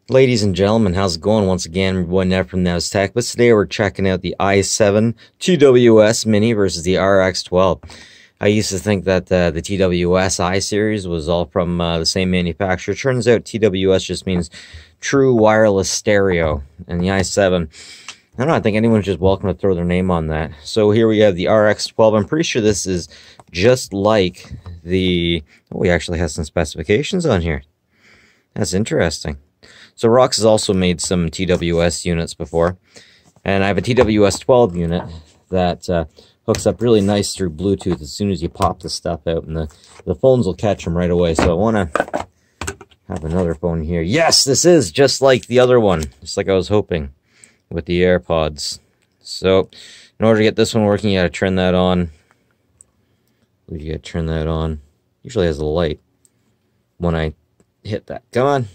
Ladies and gentlemen, how's it going? Once again, one Ned from Tech, but today we're checking out the i7 TWS Mini versus the RX12. I used to think that the TWS I series was all from the same manufacturer. Turns out TWS just means True Wireless Stereo, and the i7, I don't know, I think anyone's just welcome to throw their name on that. So here we have the RX12. I'm pretty sure this is just like the... Oh, we actually have some specifications on here. That's interesting. So Rox has also made some TWS units before, and I have a TWS 12 unit that hooks up really nice through Bluetooth as soon as you pop the stuff out, and the phones will catch them right away. So I want to have another phone here. Yes, this is just like the other one, just like I was hoping with the AirPods. So in order to get this one working, you got to turn that on. You got to turn that on. Usually has a light when I hit that. Come on.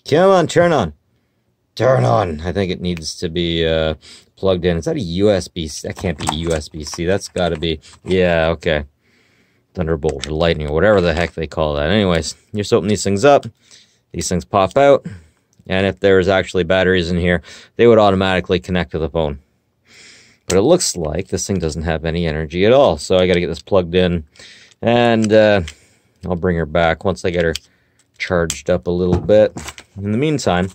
Come on, turn on. Turn on. I think it needs to be plugged in. Is that a USB-C? That can't be USB-C. That's got to be... Yeah, okay. Thunderbolt or lightning or whatever the heck they call that. Anyways, you just open these things up. These things pop out. And if there's actually batteries in here, they would automatically connect to the phone. But it looks like this thing doesn't have any energy at all. So I got to get this plugged in. And I'll bring her back once I get her charged up a little bit. In the meantime,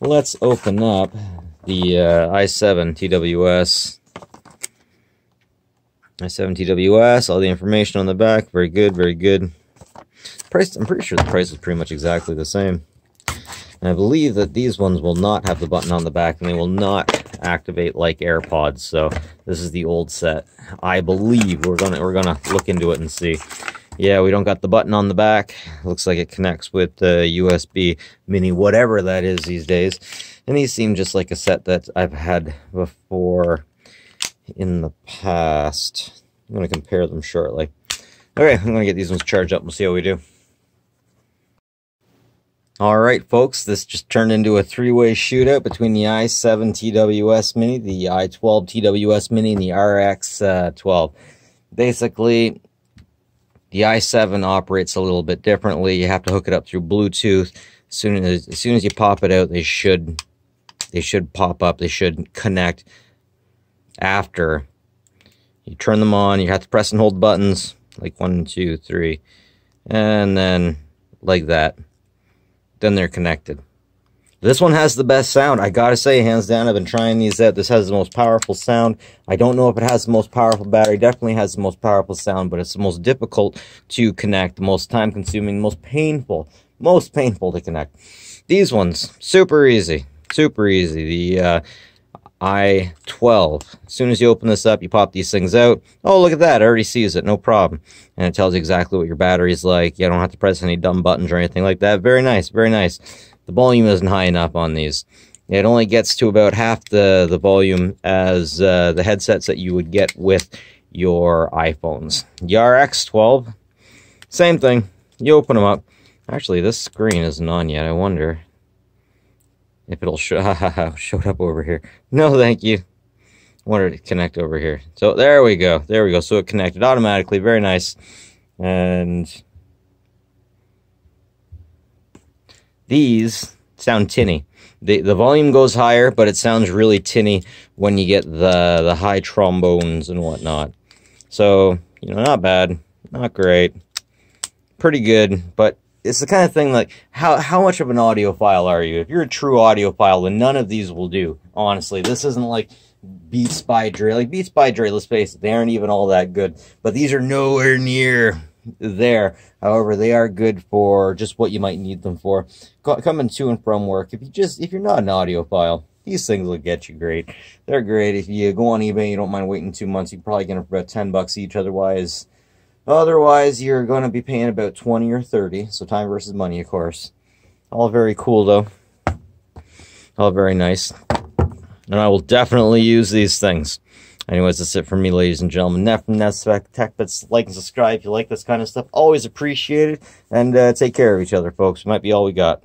let's open up the i7 TWS. i7 TWS, all the information on the back. Very good, very good. Price, I'm pretty sure the price is pretty much exactly the same. And I believe that these ones will not have the button on the back, and they will not activate like AirPods. So this is the old set. I believe we're gonna look into it and see. Yeah, we don't got the button on the back. Looks like it connects with USB Mini, whatever that is these days. And these seem just like a set that I've had before in the past. I'm going to compare them shortly. Okay, I'm going to get these ones charged up and we'll see how we do. Alright, folks, this just turned into a three-way shootout between the i7 TWS Mini, the i12 TWS Mini, and the RX12. Basically, the i7 operates a little bit differently. You have to hook it up through Bluetooth. As soon as you pop it out, they should pop up. They should connect. After you turn them on, you have to press and hold buttons like 1, 2, 3, and then like that. Then they're connected. This one has the best sound. I gotta say, hands down, I've been trying these out. This has the most powerful sound. I don't know if it has the most powerful battery. Definitely has the most powerful sound, but it's the most difficult to connect, the most time-consuming, the most painful to connect. These ones, super easy. Super easy. The i12. As soon as you open this up, you pop these things out. Oh, look at that. It already sees it. No problem. And it tells you exactly what your battery's like. You don't have to press any dumb buttons or anything like that. Very nice. Very nice. The volume isn't high enough on these. It only gets to about half the volume as the headsets that you would get with your iPhones. The RX12, same thing. You open them up. Actually, this screen isn't on yet. I wonder if it'll showed up over here. No, thank you. I wanted to connect over here. So there we go. There we go. So it connected automatically. Very nice. And these sound tinny. The volume goes higher, but it sounds really tinny when you get the high trombones and whatnot. So, you know, not bad, not great, pretty good, but it's the kind of thing like, how much of an audiophile are you? If you're a true audiophile, then none of these will do, honestly. This isn't like Beats by Dre. Like, Beats by Dre, let's face it, they aren't even all that good, but these are nowhere near there. However, they are good for just what you might need them for. Coming to and from work, if you're not an audiophile, these things will get you great. They're great. If you go on eBay and you don't mind waiting 2 months, you can probably get them for about $10 each. Otherwise, you're going to be paying about 20 or 30. So time versus money, of course. All very cool, though. All very nice. And I will definitely use these things. Anyways, that's it for me, ladies and gentlemen. Ned from Tech. Like and subscribe if you like this kind of stuff. Always appreciated. And take care of each other, folks. Might be all we got.